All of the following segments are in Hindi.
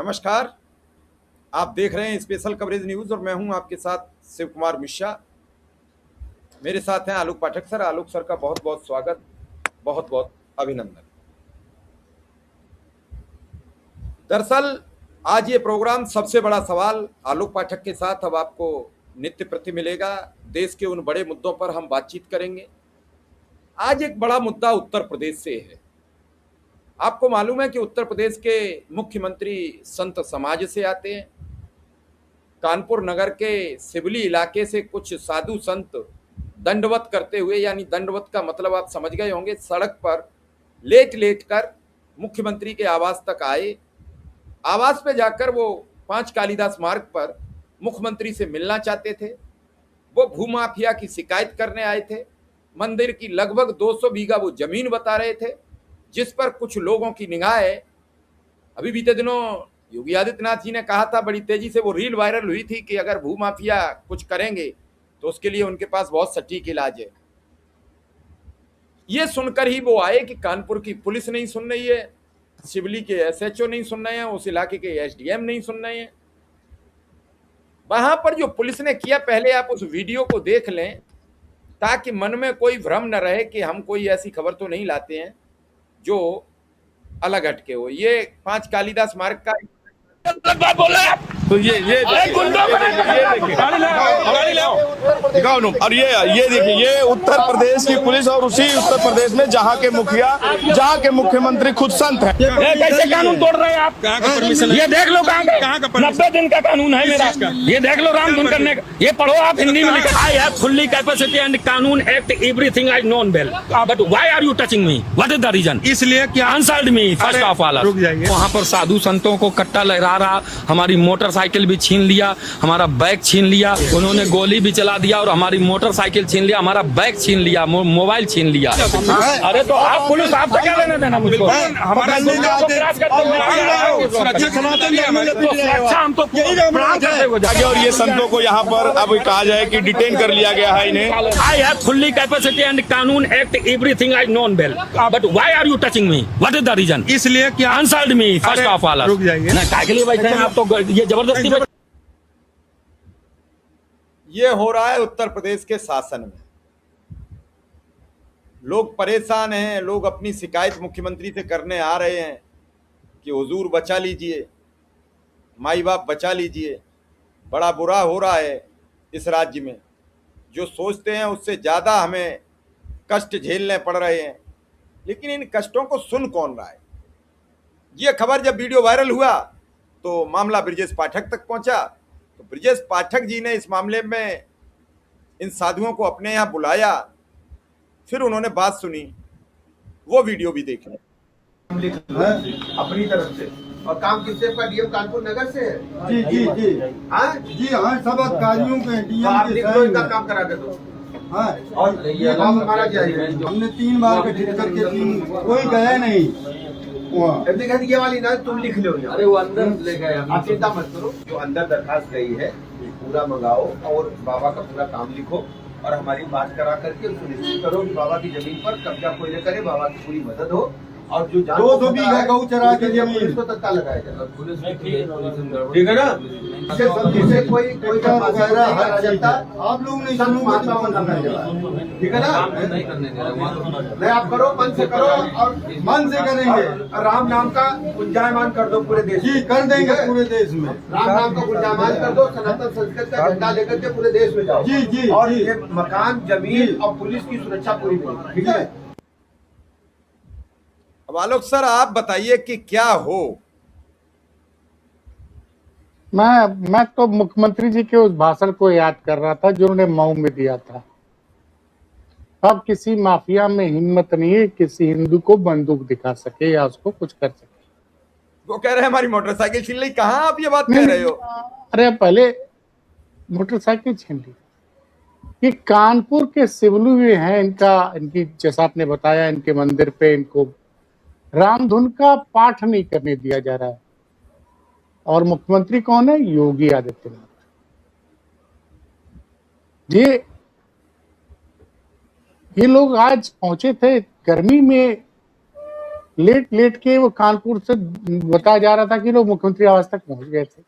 नमस्कार। आप देख रहे हैं स्पेशल कवरेज न्यूज और मैं हूं आपके साथ शिव कुमार मिश्रा। मेरे साथ हैं आलोक पाठक सर। आलोक सर का बहुत बहुत स्वागत, बहुत बहुत अभिनंदन। दरअसल आज ये प्रोग्राम सबसे बड़ा सवाल आलोक पाठक के साथ अब आपको नित्य प्रति मिलेगा। देश के उन बड़े मुद्दों पर हम बातचीत करेंगे। आज एक बड़ा मुद्दा उत्तर प्रदेश से है। आपको मालूम है कि उत्तर प्रदेश के मुख्यमंत्री संत समाज से आते हैं। कानपुर नगर के सिवली इलाके से कुछ साधु संत दंडवत करते हुए, यानी दंडवत का मतलब आप समझ गए होंगे, सड़क पर लेट लेट कर मुख्यमंत्री के आवास तक आए। आवास पे जाकर वो 5 कालिदास मार्ग पर मुख्यमंत्री से मिलना चाहते थे। वो भूमाफिया की शिकायत करने आए थे। मंदिर की लगभग 200 बीघा वो जमीन बता रहे थे, जिस पर कुछ लोगों की निगाह है। अभी बीते दिनों योगी आदित्यनाथ जी ने कहा था, बड़ी तेजी से वो रील वायरल हुई थी कि अगर भूमाफिया कुछ करेंगे तो उसके लिए उनके पास बहुत सटीक इलाज है। ये सुनकर ही वो आए कि कानपुर की पुलिस नहीं सुन रही है, सिवली के एसएचओ नहीं सुन रहे हैं, उस इलाके के एसडीएम नहीं सुन रहे हैं। वहां पर जो पुलिस ने किया, पहले आप उस वीडियो को देख लें ताकि मन में कोई भ्रम न रहे कि हम कोई ऐसी खबर तो नहीं लाते हैं जो अलग हटके हो। ये 5 कालिदास मार्ग का बात बोल रहे हैं आप। तो ये दिखाओ नो। और ये देखिए, ये उत्तर प्रदेश की पुलिस और उसी उत्तर प्रदेश में जहाँ के मुखिया, जहाँ के मुख्यमंत्री खुद संत हैं। ये कैसे कानून तोड़ रहे हैं आप? कहाँ का परमिशन? ये देख लो कहाँ का 90 दिन का कानून है मेरा। ये देख लो रामधुन करने का। ये पढ़ो आप हिंदी में लिखा, I have fully capacity and कानून act everything I known well, but why are you touching me? What is the reason? इसलिए क्या answered me first of all. रुक जाइए। वहाँ पर साधु संतों को कट्टा लहरा रहा, हमारी मोटरसाइकिल भी छीन लिया, हमारा बैग छीन लिया, उन्होंने गोली भी चला दिया और हमारी मोटरसाइकिल छीन लिया, हमारा बैग छीन लिया, मोबाइल छीन लिया। अरे तो आप पुलिस, आपसे क्या लेना देना मुझको? हमारा और ये संतों को यहाँ पर अब कहा जाए कि डिटेन कर लिया गया है इन्हें। I have fully capacity and कानून act everything I known well, but why are you touching me? What is the reason? इसलिए क्या answered me first of all. रुक जाइए। काय के लिए बैठे हैं आप? तो ये जबरदस्ती ये हो रहा है उत्तर प्रदेश के शासन में। लोग परेशान हैं, लोग अपनी शिकायत मुख्यमंत्री से करने आ रहे हैं कि हुजूर बचा लीजिए, माई बाप बचा लीजिए। बड़ा बुरा हो रहा है इस राज्य में। जो सोचते हैं उससे ज़्यादा हमें कष्ट झेलने पड़ रहे हैं, लेकिन इन कष्टों को सुन कौन रहा है? ये खबर जब वीडियो वायरल हुआ तो मामला ब्रजेश पाठक तक पहुंचा। तो ब्रजेश पाठक जी ने इस मामले में इन साधुओं को अपने यहाँ बुलाया, फिर उन्होंने बात सुनी। वो वीडियो भी देख लें। अपनी तरफ से। और काम किससे का? डीएम कानपुर नगर से है। जी जी जी हाँ जी हाँ, सब अधिकारियों के तो डीएम आप के लिख लो, साइन इनका हैं। काम करा के दो। हाँ, और ये काम हमारा जाएगा। हमने 3 बार गठित करके कोई गया नहीं वहाँ। ये वाली ना तुम लिख लो। अरे वो अंदर ले गए। आप चिंता मत करो, जो अंदर दरखास्त गई है पूरा मंगाओ और बाबा का पूरा काम लिखो और हमारी बात करा करके सुनिश्चित करो कि बाबा की जमीन पर कब्जा कोई न करे, बाबा की पूरी मदद हो। और जो 200 बीघा गौ चरा के पुलिस को तत्काल लगाया जाए। पुलिस ठीक है ना? इससे कोई वगैरह जाता आप लोग नहीं सुनोगे तो कौन सुनेगा? ठीक है ना? नहीं करने दे रहे। नहीं, आप करो, मन से करो और मन से करेंगे। राम नाम का गुंजायमान कर दो पूरे देश जी में। कर देंगे पूरे देश में। राम नाम का गुंजायमान कर दो, सनातन संस्कृत का झंडा लेकर के पूरे देश में जाओ। जी जी और जी। ये मकान, जमीन और पुलिस की सुरक्षा पूरी मिलेगी। ठीक है? अब आलोक सर आप बताइए कि क्या हो। मैं तो मुख्यमंत्री जी के उस भाषण को याद कर रहा था जो उन्होंने मऊ में दिया था। अब किसी माफिया में हिम्मत नहीं है किसी हिंदू को बंदूक दिखा सके या उसको कुछ कर सके। वो कह रहे हैं हमारी मोटरसाइकिल छीन ली। कहाँ आप ये बात कह रहे हो? अरे पहले मोटरसाइकिल छीन ली। ये कानपुर के सिवलू में है इनकी जैसा आपने बताया, इनके मंदिर पे इनको रामधुन का पाठ नहीं करने दिया जा रहा है। और मुख्यमंत्री कौन है? योगी आदित्यनाथ। ये लोग आज पहुंचे थे गर्मी में, लेट लेट के वो कानपुर से बताया जा रहा था कि लोग मुख्यमंत्री आवास तक पहुंच गए थे।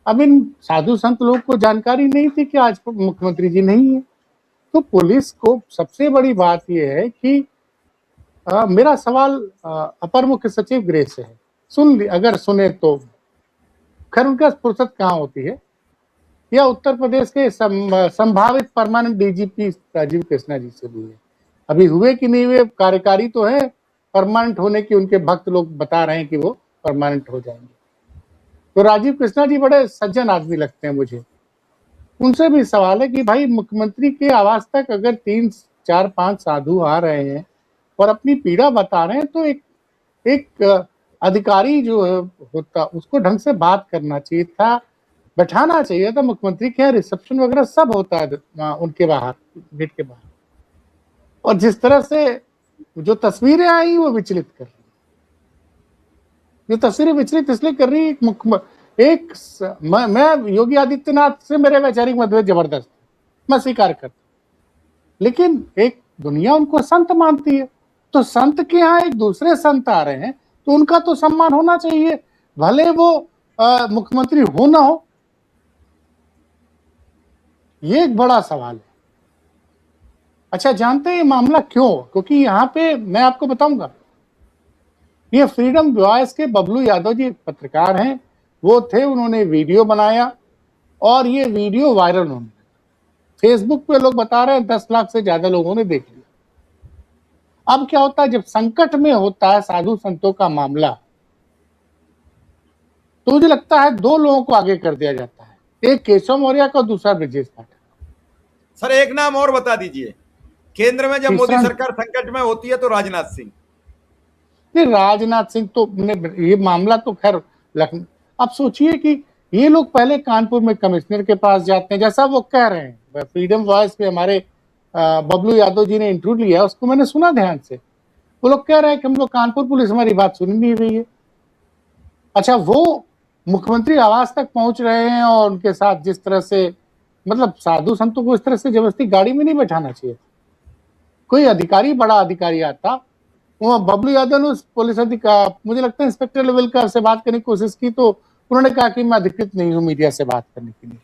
अब इन साधु संत लोग को जानकारी नहीं थी कि आज मुख्यमंत्री जी नहीं है। तो पुलिस को सबसे बड़ी बात यह है कि मेरा सवाल अपर मुख्य सचिव गृह से है, अगर सुने तो खैर उनका फुर्सत कहाँ होती है, या उत्तर प्रदेश के संभावित परमानेंट डीजीपी राजीव कृष्णा जी से भी है। अभी हुए कि नहीं हुए, कार्यकारी तो है, परमानेंट होने की उनके भक्त लोग बता रहे हैं कि वो परमानेंट हो जाएंगे। तो राजीव कृष्णा जी बड़े सज्जन आदमी लगते हैं मुझे। उनसे भी सवाल है कि भाई मुख्यमंत्री के आवास तक अगर 3, 4, 5 साधु आ रहे हैं और अपनी पीड़ा बता रहे हैं, तो एक अधिकारी जो होता उसको ढंग से बात करना चाहिए था, बैठाना चाहिए था। मुख्यमंत्री के यहाँ रिसेप्शन वगैरह सब होता है उनके बाहर, गेट के बाहर। और जिस तरह से जो तस्वीरें आई वो विचलित कर रही, जो तस्वीरें विचलित इसलिए कर रही, मैं योगी आदित्यनाथ से मेरे वैचारिक मतभेद जबरदस्त, मैं स्वीकार करता, लेकिन एक दुनिया उनको संत मानती है, तो संत के यहाँ एक दूसरे संत आ रहे हैं तो उनका तो सम्मान होना चाहिए, भले वो मुख्यमंत्री हो ना हो। ये एक बड़ा सवाल है। अच्छा, जानते हैं ये मामला क्यों? क्योंकि यहाँ पे मैं आपको बताऊंगा, ये फ्रीडम वॉइस के बबलू यादव जी पत्रकार हैं, वो थे, उन्होंने वीडियो बनाया और ये वीडियो वायरल होने लगा। फेसबुक पे लोग बता रहे हैं 10 लाख से ज्यादा लोगों ने देख लिया। अब क्या होता है, जब संकट में होता है साधु संतों का मामला, तो मुझे लगता है 2 लोगों को आगे कर दिया जाता है, एक केशव मौर्य का, दूसरा ब्रजेश पाठक। सर एक नाम और बता दीजिए, केंद्र में जब मोदी सरकार संकट में होती है तो राजनाथ सिंह। नहीं, राजनाथ सिंह तो ये मामला तो खैर लखनऊ। आप सोचिए कि ये लोग पहले कानपुर में कमिश्नर के पास जाते हैं, जैसा वो कह रहे हैं। फ्रीडम वॉइस पे हमारे बबलू यादव जी ने इंटरव्यू लिया, उसको मैंने सुना ध्यान से। वो लोग कह रहे हैं कि हम लोग कानपुर, पुलिस हमारी बात सुन नहीं रही है। अच्छा, वो मुख्यमंत्री आवास तक पहुंच रहे हैं और उनके साथ जिस तरह से, मतलब साधु संतों को इस तरह से जबरदस्ती गाड़ी में नहीं बैठाना चाहिए। कोई अधिकारी, बड़ा अधिकारी आता, वो बबलू यादव ने उस पुलिस अधिकारी, मुझे लगता है इंस्पेक्टर लेवल का, से बात करने की कोशिश की तो उन्होंने कहा कि मैं अधिकृत नहीं हूं मीडिया से बात करने के लिए।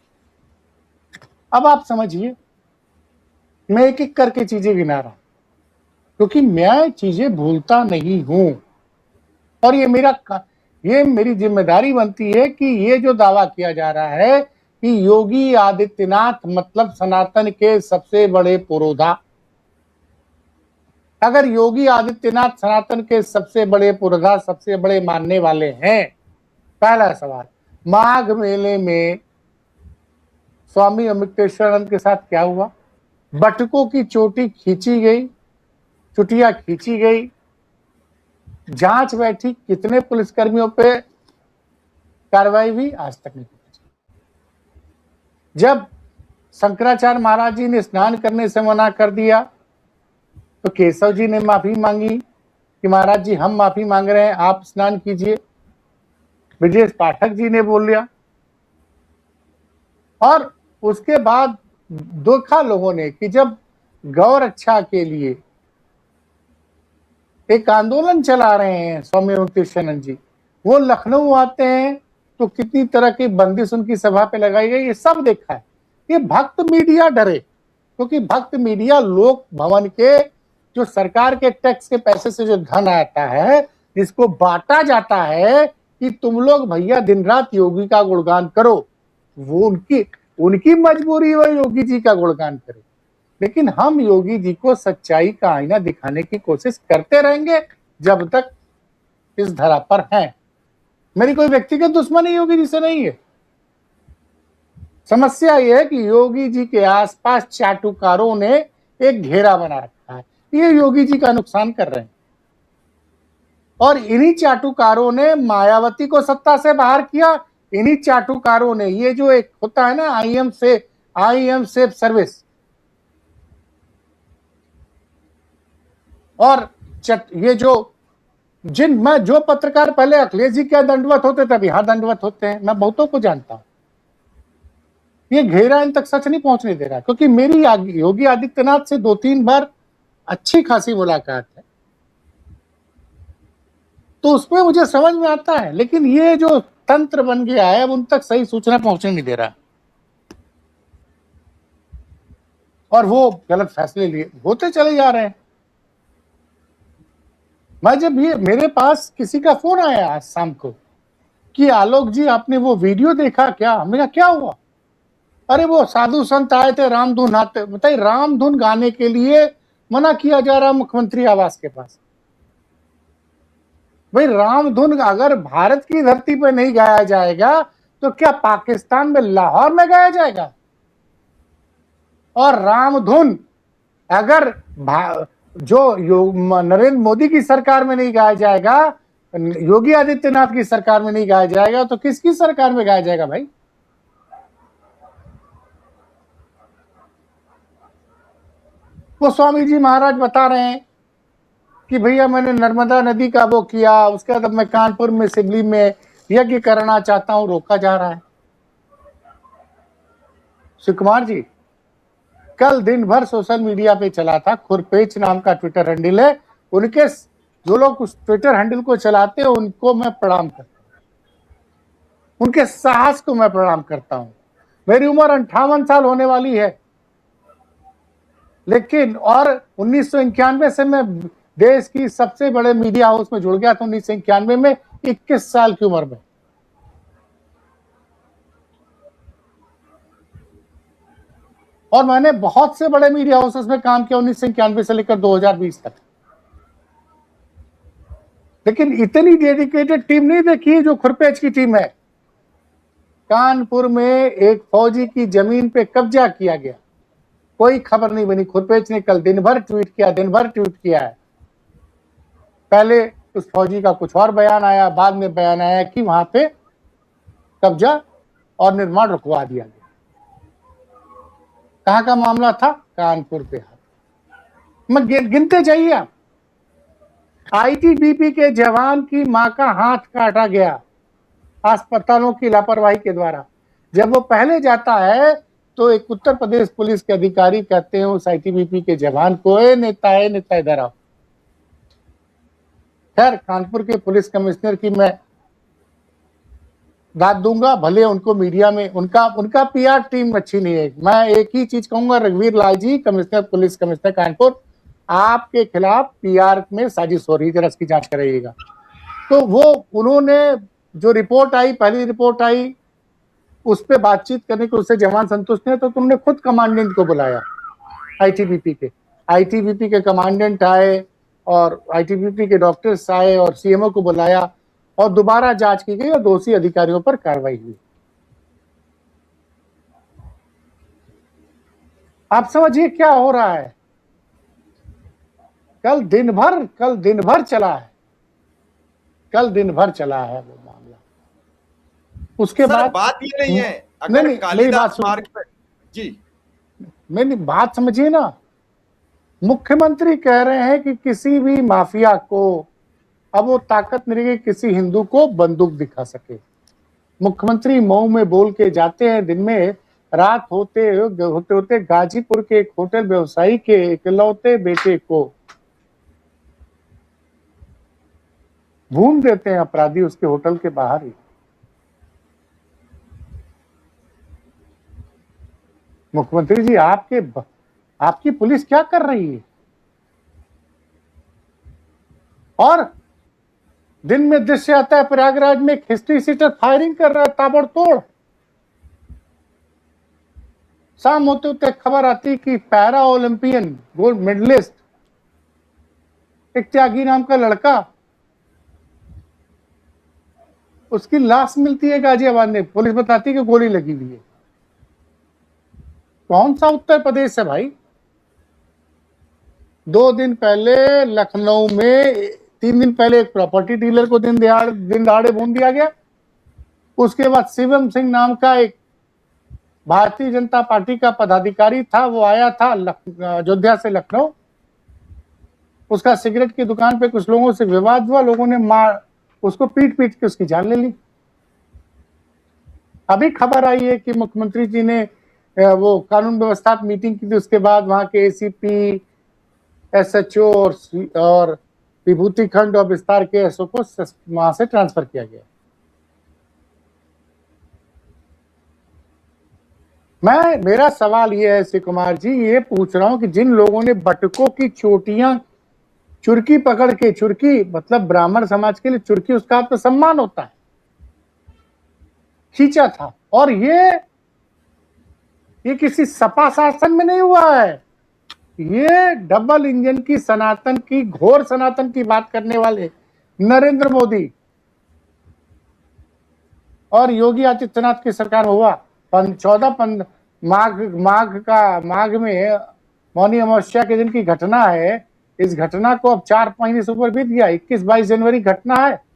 अब आप समझिए, मैं एक एक करके चीजें गिना रहा हूं क्योंकि मैं चीजें भूलता नहीं हूं, और ये मेरी जिम्मेदारी बनती है कि ये जो दावा किया जा रहा है कि योगी आदित्यनाथ मतलब सनातन के सबसे बड़े पुरोधा, अगर योगी आदित्यनाथ सनातन के सबसे बड़े पुरोधा, सबसे बड़े मानने वाले हैं, पहला सवाल, माघ मेले में स्वामी अमृतेश्वरानंद के साथ क्या हुआ? बटुकों की चोटी खींची गई, चुटिया खींची गई, जांच बैठी, कितने पुलिसकर्मियों पे कार्रवाई हुई? आज तक नहीं पहुंची। जब शंकराचार्य महाराज जी ने स्नान करने से मना कर दिया तो केशव जी ने माफी मांगी कि महाराज जी हम माफी मांग रहे हैं, आप स्नान कीजिए। ब्रजेश पाठक जी ने बोल लिया, और उसके बाद देखा लोगों ने कि जब गौ रक्षा के लिए एक आंदोलन चला रहे हैं स्वामी अमृतेश्वरानंद जी, वो लखनऊ आते हैं तो कितनी तरह की बंदिश उनकी सभा पे लगाई गई, ये सब देखा है। ये भक्त मीडिया डरे, क्योंकि भक्त मीडिया लोक भवन के जो सरकार के टैक्स के पैसे से जो धन आता है, जिसको बांटा जाता है कि तुम लोग भैया दिन रात योगी का गुणगान करो, वो उनकी मजबूरी है योगी जी का गुणगान करे। लेकिन हम योगी जी को सच्चाई का आईना दिखाने की कोशिश करते रहेंगे जब तक इस धरा पर हैं। मेरी कोई व्यक्तिगत दुश्मनी योगी जी से नहीं है। समस्या यह है कि योगी जी के आसपास चाटुकारों ने एक घेरा बना रखा है, ये योगी जी का नुकसान कर रहे हैं। और इन्हीं चाटुकारों ने मायावती को सत्ता से बाहर किया, इन्हीं चाटुकारों ने, ये जो एक होता है ना आई एम सेफ सर्विस, और ये जो पत्रकार पहले अखिलेश जी क्या दंडवत होते थे, अब यहां दंडवत होते हैं। मैं बहुतों को जानता हूं। ये घेरा इन तक सच नहीं पहुंचने दे रहा, क्योंकि मेरी योगी आदित्यनाथ से 2-3 बार अच्छी खासी मुलाकात है। तो उसमें मुझे समझ में आता है, लेकिन ये जो तंत्र बन गया है अब उन तक सही सूचना पहुंचने नहीं दे रहा और वो गलत फैसले लिए होते चले जा रहे हैं। मैं जब ये मेरे पास किसी का फोन आया आज शाम को कि आलोक जी आपने वो वीडियो देखा क्या? हमने कहा क्या हुआ? अरे वो साधु संत आए थे रामधुन आते, बताइए रामधुन गाने के लिए मना किया जा रहा मुख्यमंत्री आवास के पास। भाई रामधुन अगर भारत की धरती पर नहीं गाया जाएगा तो क्या पाकिस्तान में लाहौर में गाया जाएगा? और रामधुन अगर जो नरेंद्र मोदी की सरकार में नहीं गाया जाएगा, योगी आदित्यनाथ की सरकार में नहीं गाया जाएगा, तो किसकी सरकार में गाया जाएगा भाई? वो स्वामी जी महाराज बता रहे हैं कि भैया मैंने नर्मदा नदी का वो किया, उसके बाद मैं कानपुर में सिबली में यज्ञ करना चाहता हूं, रोका जा रहा है। शिव कुमार जी, कल दिन भर सोशल मीडिया पे चला था, खुरपेच नाम का ट्विटर हैंडल है, उनके जो लोग उस ट्विटर हैंडल को चलाते हैं उनको मैं प्रणाम करता हूं, उनके साहस को मैं प्रणाम करता हूं। मेरी उम्र 58 साल होने वाली है, लेकिन और 1991 से मैं देश की सबसे बड़े मीडिया हाउस में जुड़ गया था, 1991 में 21 साल की उम्र में। और मैंने बहुत से बड़े मीडिया हाउसेस में काम किया 1991 से लेकर 2020 तक, लेकिन इतनी डेडिकेटेड टीम नहीं देखी जो खुरपेच की टीम है। कानपुर में एक फौजी की जमीन पे कब्जा किया गया, कोई खबर नहीं बनी। खुरपेच ने कल दिन भर ट्वीट किया है। पहले उस फौजी का कुछ और बयान आया, बाद में बयान आया कि वहां पे कब्जा और निर्माण रुकवा दिया गया। कहां का मामला था? कानपुर पे। मैं गिनते जाइए आप। आईटीबीपी के जवान की मां का हाथ काटा गया अस्पतालों की लापरवाही के द्वारा। जब वो पहले जाता है तो एक उत्तर प्रदेश पुलिस के अधिकारी कहते हैं उस आईटीबीपी के जवान को, ए नेता इधर आओ। खैर, कानपुर के पुलिस कमिश्नर की मैं दाद दूंगा, भले उनको मीडिया में उनका पीआर टीम अच्छी नहीं है। मैं एक ही चीज कहूंगा, रघुवीर लाल जी, पुलिस कमिश्नर कानपुर, आपके खिलाफ पीआर में साजिश हो रही है, जरा इसकी जांच कराइएगा। तो वो उन्होंने जो रिपोर्ट आई, पहली रिपोर्ट आई, उस पर बातचीत करने को उससे जवान संतुष्ट नहीं, तो तुमने खुद कमांडेंट को बुलाया आईटीबीपी के कमांडेंट आए और आईटीबीपी के डॉक्टर्स आए और सीएमओ को बुलाया और दोबारा जांच की गई और दोषी अधिकारियों पर कार्रवाई हुई। आप समझिए क्या हो रहा है। कल दिन भर चला है वो मामला। उसके बाद बात ये नहीं है, अगर कालिदास मार्ग पर जी, मैंने बात समझिए ना। मुख्यमंत्री कह रहे हैं कि किसी भी माफिया को अब वो ताकत नहीं रही किसी हिंदू को बंदूक दिखा सके। मुख्यमंत्री मऊ में बोल के जाते हैं, दिन में रात होते गाजीपुर के एक होटल व्यवसायी के इकलौते बेटे को भून देते हैं अपराधी उसके होटल के बाहर ही। मुख्यमंत्री जी, आपकी पुलिस क्या कर रही है? और दिन में दृश्य आता है प्रयागराज में हिस्ट्री सीटर फायरिंग कर रहा है ताबड़तोड़। शाम होते होते खबर आती कि पैरा ओलंपियन गोल्ड मेडलिस्ट एक त्यागी नाम का लड़का, उसकी लाश मिलती है गाजियाबाद में, पुलिस बताती है कि गोली लगी हुई है। कौन सा उत्तर प्रदेश है भाई? 2 दिन पहले लखनऊ में, 3 दिन पहले एक प्रॉपर्टी डीलर को दिन दहाड़े भून दिया गया। उसके बाद शिवम सिंह नाम का एक भारतीय जनता पार्टी का पदाधिकारी था, वो आया था अयोध्या से लखनऊ। उसका सिगरेट की दुकान पे कुछ लोगों से विवाद हुआ, लोगों ने उसको पीट के उसकी जान ले ली। अभी खबर आई है कि मुख्यमंत्री जी ने वो कानून व्यवस्था मीटिंग की थी, उसके बाद वहां के एसीपी, एसएचओ और विभूति खंड और विस्तार के एसओ को वहां से ट्रांसफर किया गया। मेरा सवाल ये है श्री कुमार जी, ये पूछ रहा हूं कि जिन लोगों ने बटुकों की चोटियां चुरकी पकड़ के, चुरकी मतलब ब्राह्मण समाज के लिए चुरकी उसका आत्मसम्मान होता है, खींचा था, और ये किसी सपा शासन में नहीं हुआ है, ये डबल इंजन की सनातन की, घोर सनातन की बात करने वाले नरेंद्र मोदी और योगी आदित्यनाथ की सरकार में हुआ। 14 माघ में मौनी अमावस्या के दिन की घटना है। इस घटना को अब 4 महीने से ऊपर बीत गया, 21-22 जनवरी घटना है।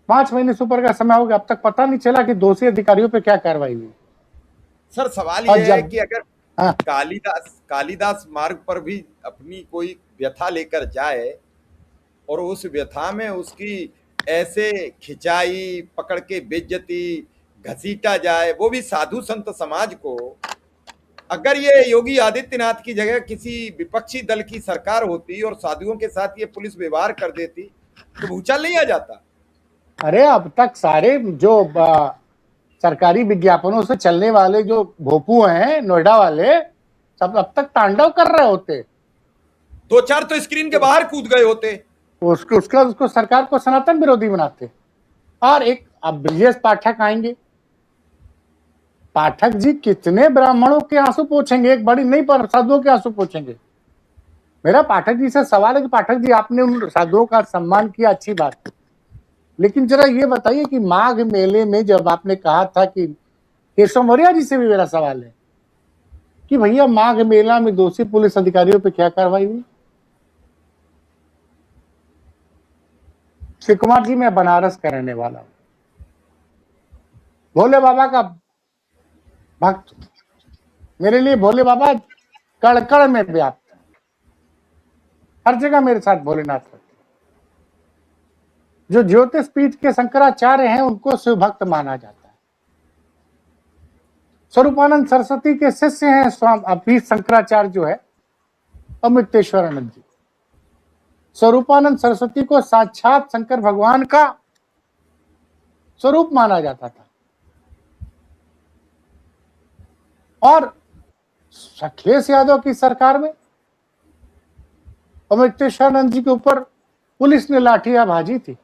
पांच महीने से ऊपर का समय हो गया, अब तक पता नहीं चला कि दोषी अधिकारियों पे क्या कार्रवाई हुई। सर सवाल और यह है जब- कि अगर हाँ। कालिदास मार्ग पर भी अपनी कोई व्यथा लेकर जाए और उस व्यथा में उसकी ऐसे खिंचाई, पकड़ के बेइज्जती, घसीटा जाए, वो भी साधु संत समाज को, अगर ये योगी आदित्यनाथ की जगह किसी विपक्षी दल की सरकार होती और साधुओं के साथ ये पुलिस व्यवहार कर देती तो भूचाल नहीं आ जाता? अरे अब तक सारे जो सरकारी विज्ञापनों से चलने वाले जो भोपू हैं नोएडा वाले, सब अब तक तांडव कर रहे होते। 2-4 तो स्क्रीन के बाहर कूद गए होते। उसको सरकार को सनातन विरोधी बनाते। और एक अब ब्रिजेश पाठक आएंगे। पाठक जी कितने ब्राह्मणों के आंसू पोंछेंगे, एक बड़ी नहीं पर साधुओं के आंसू पोंछेंगे। मेरा पाठक जी से सवाल है कि पाठक जी आपने उन साधुओं का सम्मान किया, अच्छी बात है, लेकिन जरा ये बताइए कि माघ मेले में जब आपने कहा था कि केशव मौर्य जी से भी मेरा सवाल है कि भैया माघ मेला में दोषी पुलिस अधिकारियों पे क्या कार्रवाई हुई? श्री कुमार जी, मैं बनारस का रहने वाला हूं, भोले बाबा का भक्त। मेरे लिए भोले बाबा कड़ में व्याप्त है, हर जगह मेरे साथ भोलेनाथ रहते। जो ज्योतिष पीठ के शंकराचार्य हैं उनको शिव भक्त माना जाता है। स्वरूपानंद सरस्वती के शिष्य हैं स्वामी अभी शंकराचार्य जो है अमृतेश्वरानंद जी। स्वरूपानंद सरस्वती को साक्षात शंकर भगवान का स्वरूप माना जाता था। और अखिलेश यादव की सरकार में अमृतेश्वरानंद जी के ऊपर पुलिस ने लाठियां भाजी थी।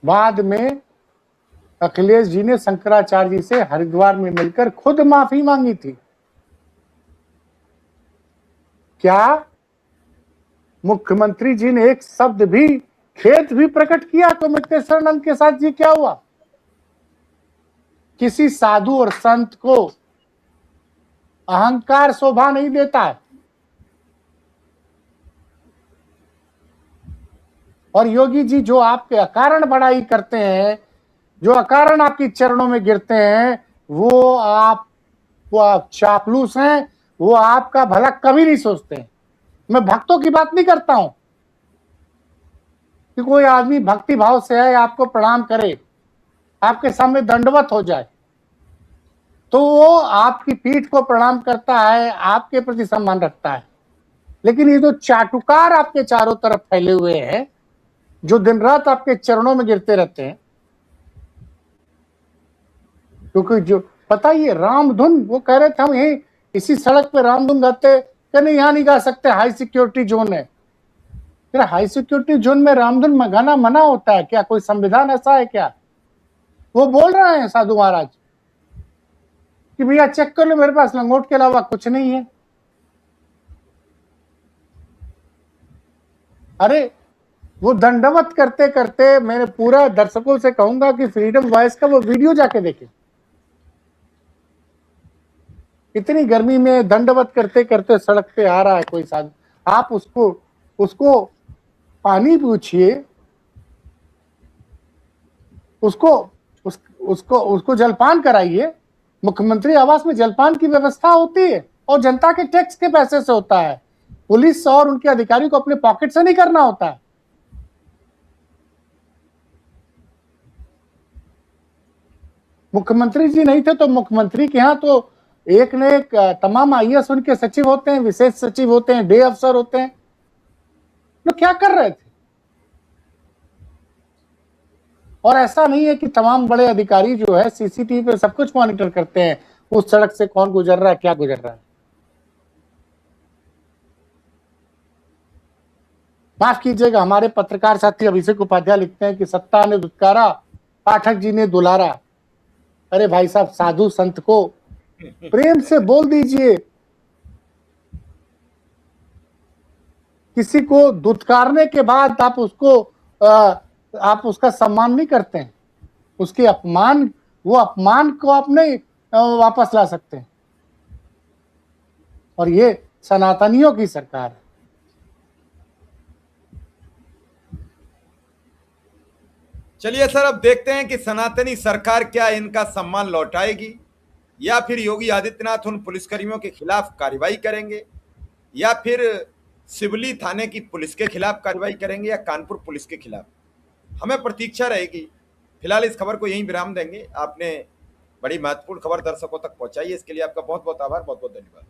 बाद में अखिलेश जी ने शंकराचार्य जी से हरिद्वार में मिलकर खुद माफी मांगी थी। क्या मुख्यमंत्री जी ने एक शब्द भी, खेद भी प्रकट किया तो अमृतेश्वरानंद के साथ जी क्या हुआ? किसी साधु और संत को अहंकार शोभा नहीं देता है। और योगी जी जो आपके अकारण बड़ाई करते हैं, जो अकारण आपके चरणों में गिरते हैं, वो आप चापलूस हैं, वो आपका भला कभी नहीं सोचते हैं। मैं भक्तों की बात नहीं करता हूं कि कोई आदमी भक्ति भाव से है, आपको प्रणाम करे, आपके सामने दंडवत हो जाए तो वो आपकी पीठ को प्रणाम करता है, आपके प्रति सम्मान रखता है। लेकिन ये जो चाटुकार आपके चारों तरफ फैले हुए हैं, जो दिन रात आपके चरणों में गिरते रहते हैं, क्योंकि जो पता ही रामधुन, वो कह रहे थे हम यही इसी सड़क पे रामधुन गाते, कि नहीं यहाँ नहीं गा सकते, हाई सिक्योरिटी जोन है। फिर हाई सिक्योरिटी जोन में रामधुन गाना मना होता है क्या? कोई संविधान ऐसा है क्या? वो बोल रहे हैं साधु महाराज कि भैया चेक कर लो, मेरे पास लंगोट के अलावा कुछ नहीं है। अरे वो दंडवत करते करते, मैंने पूरा दर्शकों से कहूंगा कि फ्रीडम वॉइस का वो वीडियो जाके देखें। इतनी गर्मी में दंडवत करते करते सड़क पे आ रहा है कोई साधु, आप उसको पानी पूछिए, उसको जलपान कराइए। मुख्यमंत्री आवास में जलपान की व्यवस्था होती है और जनता के टैक्स के पैसे से होता है। पुलिस और उनके अधिकारी को अपने पॉकेट से नहीं करना होता है। मुख्यमंत्री जी नहीं थे तो मुख्यमंत्री के यहाँ तो एक ने एक तमाम आईएएस उनके सचिव होते हैं, विशेष सचिव होते हैं, डे अफसर होते हैं। लोग क्या कर रहे थे? और ऐसा नहीं है कि तमाम बड़े अधिकारी जो है सीसीटीवी पे सब कुछ मॉनिटर करते हैं, उस सड़क से कौन गुजर रहा है, क्या गुजर रहा है। माफ कीजिएगा, हमारे पत्रकार साथी अभिषेक उपाध्याय लिखते हैं कि सत्ता ने दुत्कारा, पाठक जी ने दुलारा। अरे भाई साहब, साधु संत को प्रेम से बोल दीजिए। किसी को दुत्कारने के बाद आप उसका सम्मान नहीं करते हैं, उसके वो अपमान को आप नहीं वापस ला सकते। और ये सनातनियों की सरकार है। चलिए सर, अब देखते हैं कि सनातनी सरकार क्या इनका सम्मान लौटाएगी, या फिर योगी आदित्यनाथ उन पुलिसकर्मियों के खिलाफ कार्रवाई करेंगे, या फिर सिवली थाने की पुलिस के खिलाफ कार्रवाई करेंगे, या कानपुर पुलिस के खिलाफ। हमें प्रतीक्षा रहेगी। फिलहाल इस खबर को यहीं विराम देंगे। आपने बड़ी महत्वपूर्ण खबर दर्शकों तक पहुंचाई है, इसके लिए आपका बहुत बहुत आभार, बहुत बहुत धन्यवाद।